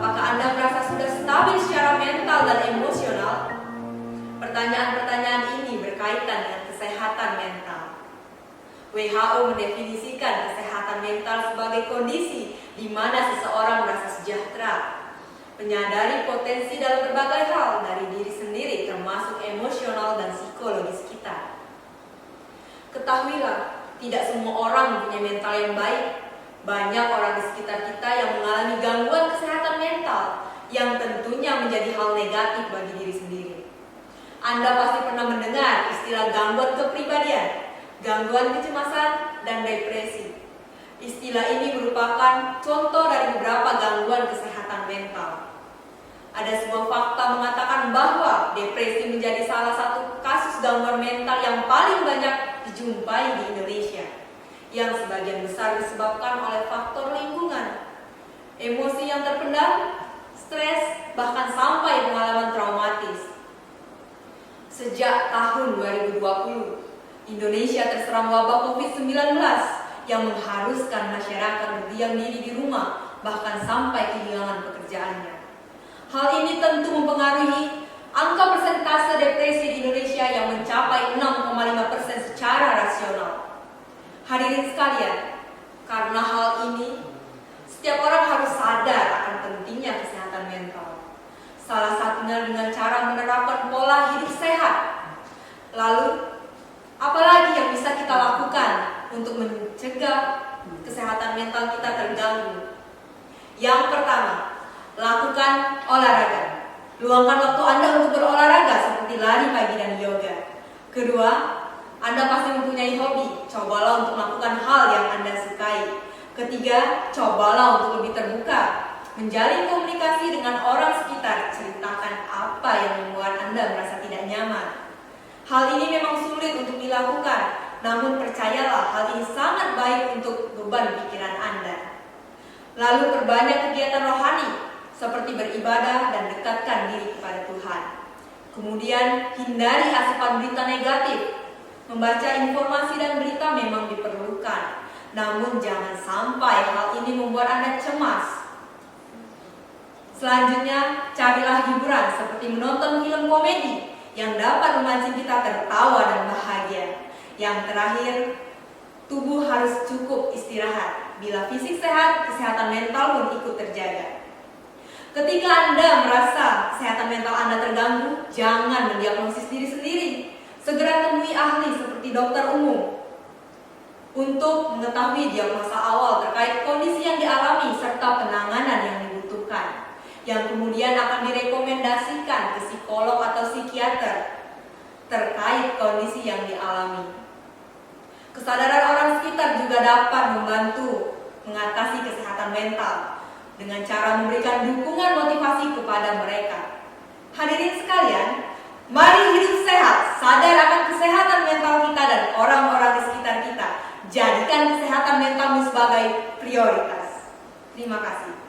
Apakah Anda merasa sudah stabil secara mental dan emosional? Pertanyaan-pertanyaan ini berkaitan dengan kesehatan mental. WHO mendefinisikan kesehatan mental sebagai kondisi di mana seseorang merasa sejahtera, menyadari potensi dalam berbagai hal dari diri sendiri termasuk emosional dan psikologis kita. Ketahuilah, tidak semua orang mempunyai mental yang baik. Banyak orang di sekitar kita yang mengalami gangguan kesehatan mental yang tentunya menjadi hal negatif bagi diri sendiri. Anda pasti pernah mendengar istilah gangguan kepribadian, gangguan kecemasan, dan depresi. Istilah ini merupakan contoh dari beberapa gangguan kesehatan mental. Ada sebuah fakta mengatakan bahwa depresi menjadi salah satu kasus gangguan mental yang paling banyak dijumpai di Indonesia, yang sebagian besar disebabkan oleh faktor lingkungan, emosi yang terpendam, stres, bahkan sampai pengalaman traumatis. Sejak tahun 2020, Indonesia terserang wabah COVID-19 yang mengharuskan masyarakat berdiam diri di rumah, bahkan sampai kehilangan pekerjaannya. Hal ini tentu mempengaruhi angka persentase depresi di Indonesia yang mencapai 6,5% secara rasional. Hadirin sekalian, karena hal ini, setiap orang harus sadar akan pentingnya kesehatan mental. Salah satunya dengan cara menerapkan pola hidup sehat. Lalu, apalagi yang bisa kita lakukan untuk mencegah kesehatan mental kita terganggu? Yang pertama, lakukan olahraga. Luangkan waktu Anda untuk berolahraga seperti lari pagi dan yoga. Kedua, Anda pasti mempunyai hobi. Cobalah untuk melakukan hal yang Anda sukai. Ketiga, cobalah untuk lebih terbuka, menjalin komunikasi dengan orang sekitar. Ceritakan apa yang membuat Anda merasa tidak nyaman. Hal ini memang sulit untuk dilakukan, namun percayalah hal ini sangat baik untuk beban pikiran Anda. Lalu perbanyak kegiatan rohani, seperti beribadah dan dekatkan diri kepada Tuhan. Kemudian hindari asupan berita negatif. Membaca informasi dan berita memang diperlukan, namun jangan sampai hal ini membuat Anda cemas. Selanjutnya, carilah hiburan seperti menonton film komedi yang dapat memancing kita tertawa dan bahagia. Yang terakhir, tubuh harus cukup istirahat. Bila fisik sehat, kesehatan mental pun ikut terjaga. Ketika Anda merasa kesehatan mental Anda terganggu, jangan mendiagnosis diri sendiri. Segera temui ahli seperti dokter umum untuk mengetahui diagnosa awal terkait kondisi yang dialami serta penanganan yang dibutuhkan, yang kemudian akan direkomendasikan ke psikolog atau psikiater terkait kondisi yang dialami. Kesadaran orang sekitar juga dapat membantu mengatasi kesehatan mental dengan cara memberikan dukungan motivasi kepada mereka. Hadirin sekalian, mari hidup sehat, sadar akan kesehatan mental kita dan orang-orang di sekitar kita. Jadikan kesehatan mentalmu sebagai prioritas. Terima kasih.